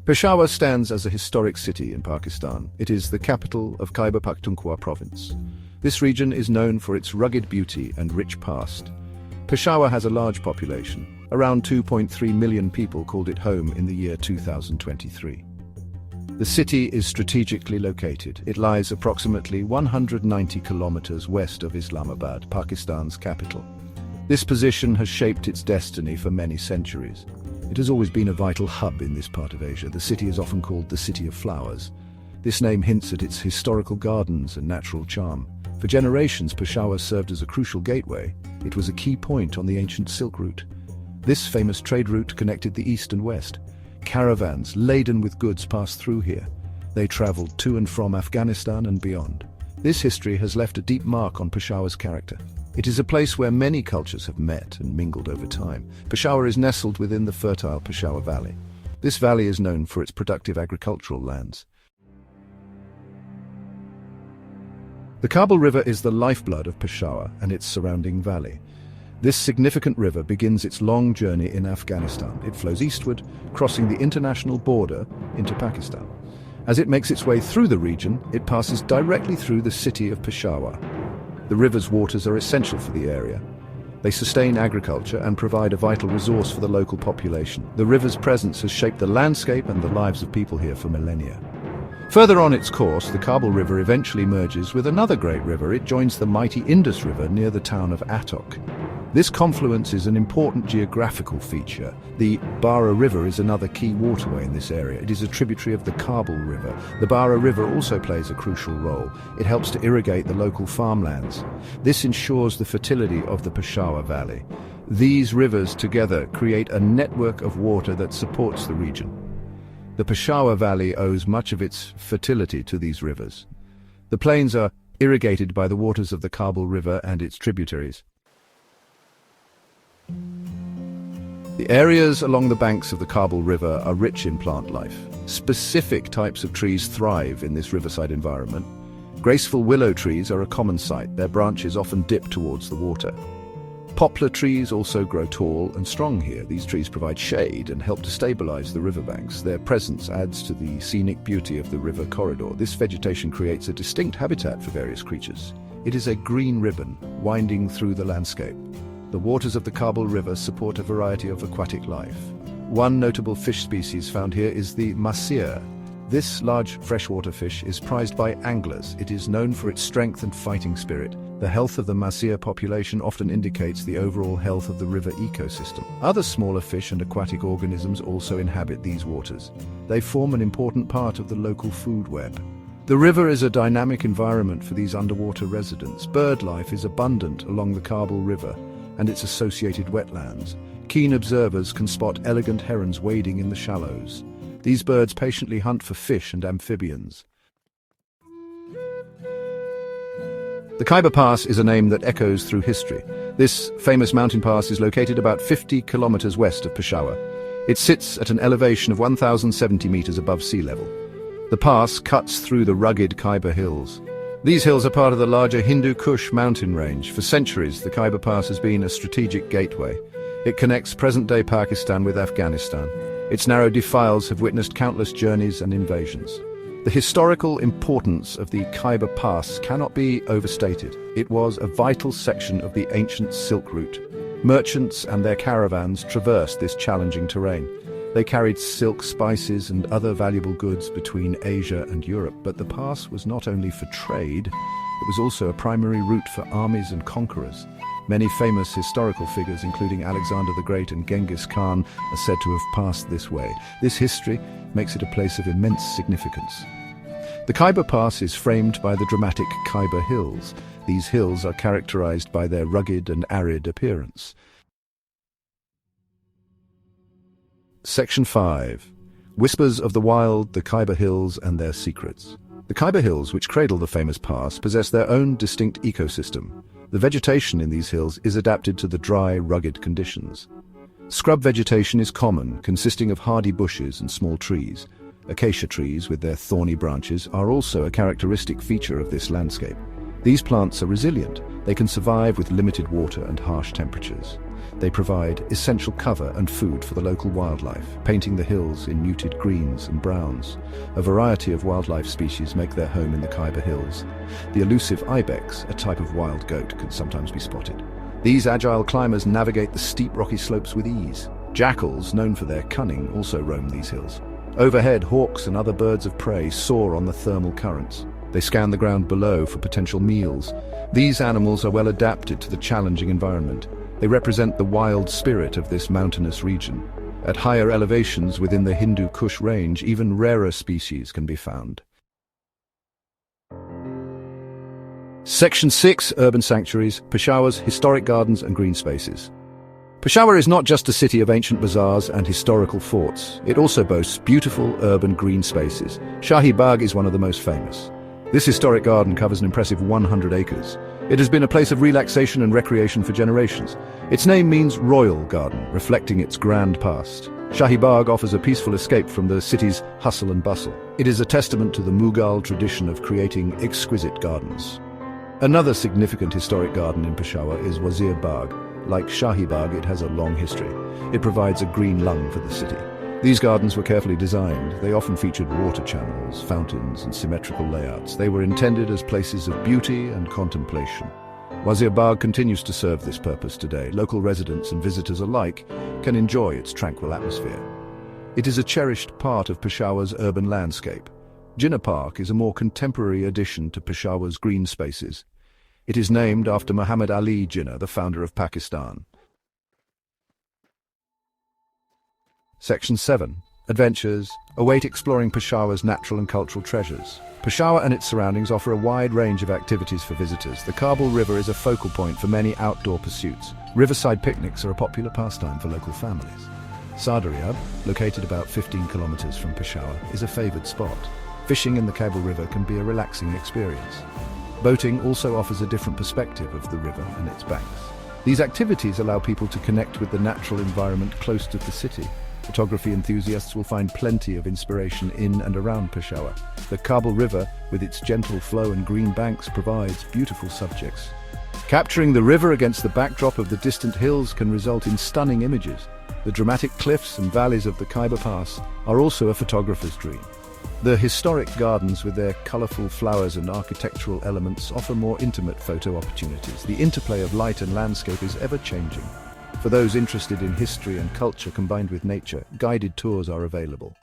Peshawar stands as a historic city in Pakistan. It is the capital of Khyber Pakhtunkhwa province. This region is known for its rugged beauty and rich past. Peshawar has a large population. Around 2.3 million people called it home in the year 2023. The city is strategically located. It lies approximately 190 kilometers west of Islamabad, Pakistan's capital. This position has shaped its destiny for many centuries. It has always been a vital hub in this part of Asia. The city is often called the City of Flowers. This name hints at its historical gardens and natural charm. For generations, Peshawar served as a crucial gateway. It was a key point on the ancient Silk Route. This famous trade route connected the east and west. Caravans laden with goods passed through here. They traveled to and from Afghanistan and beyond. This history has left a deep mark on Peshawar's character. It is a place where many cultures have met and mingled over time. Peshawar is nestled within the fertile Peshawar Valley. This valley is known for its productive agricultural lands. The Kabul River is the lifeblood of Peshawar and its surrounding valley. This significant river begins its long journey in Afghanistan. It flows eastward, crossing the international border into Pakistan. As it makes its way through the region, it passes directly through the city of Peshawar. The river's waters are essential for the area. They sustain agriculture and provide a vital resource for the local population. The river's presence has shaped the landscape and the lives of people here for millennia. Further on its course, the Kabul River eventually merges with another great river. It joins the mighty Indus River near the town of Attock. This confluence is an important geographical feature. The Bara River is another key waterway in this area. It is a tributary of the Kabul River. The Bara River also plays a crucial role. It helps to irrigate the local farmlands. This ensures the fertility of the Peshawar Valley. These rivers together create a network of water that supports the region. The Peshawar Valley owes much of its fertility to these rivers. The plains are irrigated by the waters of the Kabul River and its tributaries. The areas along the banks of the Kabul River are rich in plant life. Specific types of trees thrive in this riverside environment. Graceful willow trees are a common sight. Their branches often dip towards the water. Poplar trees also grow tall and strong here. These trees provide shade and help to stabilize the riverbanks. Their presence adds to the scenic beauty of the river corridor. This vegetation creates a distinct habitat for various creatures. It is a green ribbon winding through the landscape. The waters of the Kabul River support a variety of aquatic life. One notable fish species found here is the mahseer. This large freshwater fish is prized by anglers. It is known for its strength and fighting spirit. The health of the mahseer population often indicates the overall health of the river ecosystem. Other smaller fish and aquatic organisms also inhabit these waters. They form an important part of the local food web. The river is a dynamic environment for these underwater residents. Bird life is abundant along the Kabul River and its associated wetlands. Keen observers can spot elegant herons wading in the shallows. These birds patiently hunt for fish and amphibians. The Khyber Pass is a name that echoes through history. This famous mountain pass is located about 50 kilometers west of Peshawar. It sits at an elevation of 1,070 meters above sea level. The pass cuts through the rugged Khyber Hills. These hills are part of the larger Hindu Kush mountain range. For centuries, the Khyber Pass has been a strategic gateway. It connects present-day Pakistan with Afghanistan. Its narrow defiles have witnessed countless journeys and invasions. The historical importance of the Khyber Pass cannot be overstated. It was a vital section of the ancient Silk Route. Merchants and their caravans traversed this challenging terrain. They carried silk, spices, and other valuable goods between Asia and Europe. But the pass was not only for trade, it was also a primary route for armies and conquerors. Many famous historical figures, including Alexander the Great and Genghis Khan, are said to have passed this way. This history makes it a place of immense significance. The Khyber Pass is framed by the dramatic Khyber Hills. These hills are characterized by their rugged and arid appearance. Section 5. Whispers of the Wild, the Khyber Hills and their secrets. The Khyber Hills, which cradle the famous pass, possess their own distinct ecosystem. The vegetation in these hills is adapted to the dry, rugged conditions. Scrub vegetation is common, consisting of hardy bushes and small trees. Acacia trees, with their thorny branches, are also a characteristic feature of this landscape. These plants are resilient. They can survive with limited water and harsh temperatures. They provide essential cover and food for the local wildlife, painting the hills in muted greens and browns. A variety of wildlife species make their home in the Khyber Hills. The elusive ibex, a type of wild goat, can sometimes be spotted. These agile climbers navigate the steep rocky slopes with ease. Jackals, known for their cunning, also roam these hills. Overhead, hawks and other birds of prey soar on the thermal currents. They scan the ground below for potential meals. These animals are well adapted to the challenging environment. They represent the wild spirit of this mountainous region. At higher elevations within the Hindu Kush range, even rarer species can be found. Section 6, Urban Sanctuaries, Peshawar's Historic Gardens and Green Spaces. Peshawar is not just a city of ancient bazaars and historical forts. It also boasts beautiful urban green spaces. Shahi Bagh is one of the most famous. This historic garden covers an impressive 100 acres. It has been a place of relaxation and recreation for generations. Its name means royal garden, reflecting its grand past. Shahi Bagh offers a peaceful escape from the city's hustle and bustle. It is a testament to the Mughal tradition of creating exquisite gardens. Another significant historic garden in Peshawar is Wazir Bagh. Like Shahi Bagh, it has a long history. It provides a green lung for the city. These gardens were carefully designed. They often featured water channels, fountains, and symmetrical layouts. They were intended as places of beauty and contemplation. Wazir Bagh continues to serve this purpose today. Local residents and visitors alike can enjoy its tranquil atmosphere. It is a cherished part of Peshawar's urban landscape. Jinnah Park is a more contemporary addition to Peshawar's green spaces. It is named after Muhammad Ali Jinnah, the founder of Pakistan. Section 7. Adventures. Await exploring Peshawar's natural and cultural treasures. Peshawar and its surroundings offer a wide range of activities for visitors. The Kabul River is a focal point for many outdoor pursuits. Riverside picnics are a popular pastime for local families. Sadariyab, located about 15 kilometers from Peshawar, is a favored spot. Fishing in the Kabul River can be a relaxing experience. Boating also offers a different perspective of the river and its banks. These activities allow people to connect with the natural environment close to the city. Photography enthusiasts will find plenty of inspiration in and around Peshawar. The Kabul River, with its gentle flow and green banks, provides beautiful subjects. Capturing the river against the backdrop of the distant hills can result in stunning images. The dramatic cliffs and valleys of the Khyber Pass are also a photographer's dream. The historic gardens with their colorful flowers and architectural elements offer more intimate photo opportunities. The interplay of light and landscape is ever-changing. For those interested in history and culture combined with nature, guided tours are available.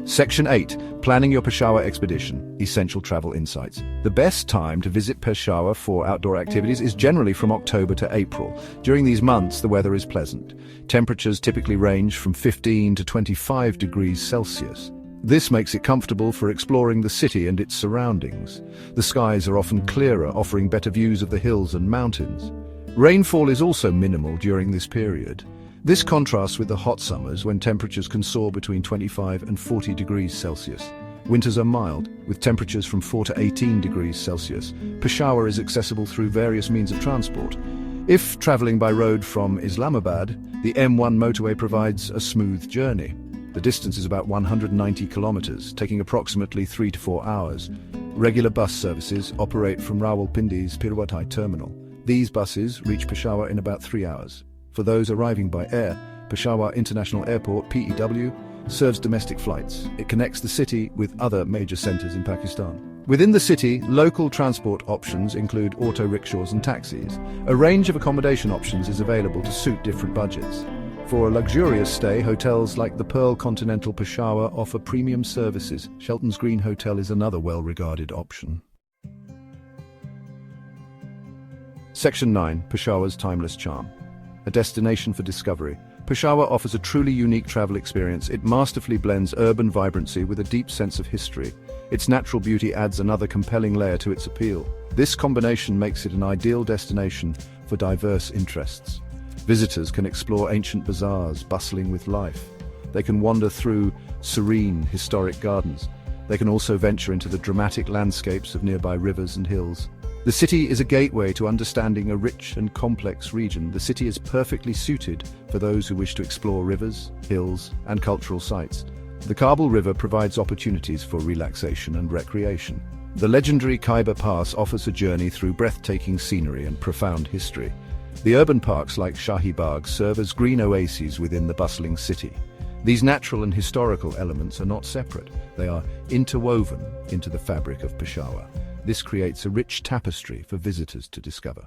Section 8. Planning your Peshawar expedition. Essential travel insights. The best time to visit Peshawar for outdoor activities is generally from October to April. During these months, the weather is pleasant. Temperatures typically range from 15 to 25 degrees Celsius. This makes it comfortable for exploring the city and its surroundings. The skies are often clearer, offering better views of the hills and mountains. Rainfall is also minimal during this period. This contrasts with the hot summers when temperatures can soar between 25 and 40 degrees Celsius. Winters are mild, with temperatures from 4 to 18 degrees Celsius. Peshawar is accessible through various means of transport. If traveling by road from Islamabad, the M1 motorway provides a smooth journey. The distance is about 190 kilometers, taking approximately 3 to 4 hours. Regular bus services operate from Rawalpindi's Pirwatai terminal. These buses reach Peshawar in about 3 hours. For those arriving by air, Peshawar International Airport, PEW, serves domestic flights. It connects the city with other major centers in Pakistan. Within the city, local transport options include auto rickshaws and taxis. A range of accommodation options is available to suit different budgets. For a luxurious stay, hotels like the Pearl Continental Peshawar offer premium services. Shelton's Green Hotel is another well-regarded option. Section 9. Peshawar's timeless charm. A destination for discovery. Peshawar offers a truly unique travel experience. It masterfully blends urban vibrancy with a deep sense of history. Its natural beauty adds another compelling layer to its appeal. This combination makes it an ideal destination for diverse interests. Visitors can explore ancient bazaars bustling with life. They can wander through serene, historic gardens. They can also venture into the dramatic landscapes of nearby rivers and hills. The city is a gateway to understanding a rich and complex region. The city is perfectly suited for those who wish to explore rivers, hills, and cultural sites. The Kabul River provides opportunities for relaxation and recreation. The legendary Khyber Pass offers a journey through breathtaking scenery and profound history. The urban parks like Shahi Bagh serve as green oases within the bustling city. These natural and historical elements are not separate. They are interwoven into the fabric of Peshawar. This creates a rich tapestry for visitors to discover.